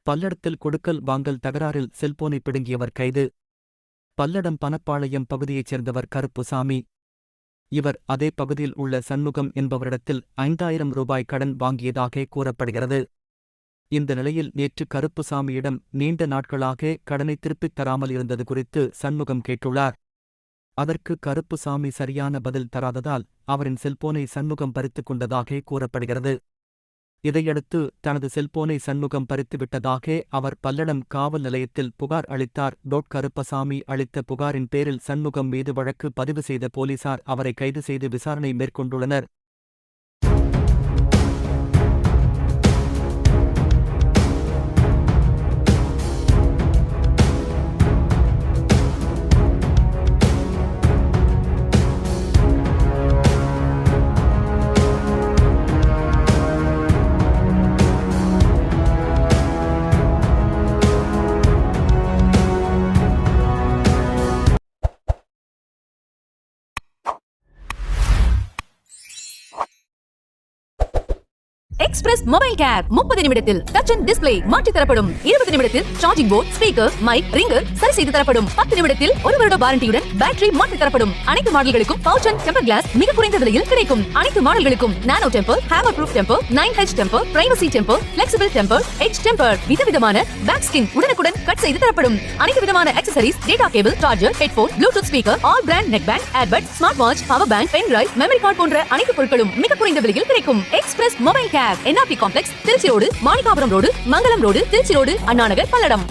பல்லடத்தில் கொடுக்கல் வாங்கல் தகராறில் செல்போனை பிடுங்கியவர் கைது. பல்லடம் பனப்பாளையம் பகுதியைச் சேர்ந்தவர் கருப்புசாமி. இவர் அதே பகுதியில் உள்ள சண்முகம் என்பவரிடத்தில் 5000 ரூபாய் கடன் வாங்கியதாக கூறப்படுகிறது. இந்த நிலையில் நேற்று கருப்புசாமியிடம் நீண்ட நாட்களாக கடனை திருப்பித் தராமல் இருந்தது குறித்து சண்முகம் கேட்டுள்ளார். அதற்கு கருப்புசாமி சரியான பதில் தராததால் அவரின் செல்போனை சண்முகம் பறித்துக் கொண்டதாக கூறப்படுகிறது. இதையடுத்து தனது செல்போனை சண்முகம் பறித்துவிட்டதாக அவர் பல்லடம் காவல் நிலையத்தில் புகார் அளித்தார். கருப்பசாமி அளித்த புகாரின் பேரில் சண்முகம் மீது வழக்கு பதிவு செய்த போலீசார் அவரை கைது செய்து விசாரணை மேற்கொண்டுள்ளனர். எக்ஸ்பிரஸ் மொபைல் கேர் 30 நிமிடத்தில் டச் அண்ட் டிஸ்ப்ளே மாற்றி தரப்படும். 20 நிமிடத்தில் charging port, speaker, mic, ringer சரி செய்து தரப்படும். 10 நிமிடத்தில் 1 வருட வாரண்டியுடன் பேட்டரி மாற்றி தரப்படும். அனைத்து மாடல்களுக்கும் பவுச் அண்ட் டெம்பர் கிளாஸ் மிக குறைந்த விலையில் கிடைக்கும். அனைத்து மாடல்களுக்கும் nano temper, hammer proof temper, 9H temper, privacy temper, flexible temper, H temper, விதவிதமான பேக் ஸ்கின் உடனுக்குடன் கட் செய்து தரப்படும். அனைத்து விதமான accessories, data cable, charger, headphone, Bluetooth speaker, all brand neck band, airbud, smart watch, power bank, pen drive, memory card போன்ற அனைத்து பொருட்களும் மிக குறைந்த விலையில் கிடைக்கும். Express mobile care NRP complex, Trichy road, Manikkapuram road, Mangalam road, Trichy road, Anna Nagar, Palladam.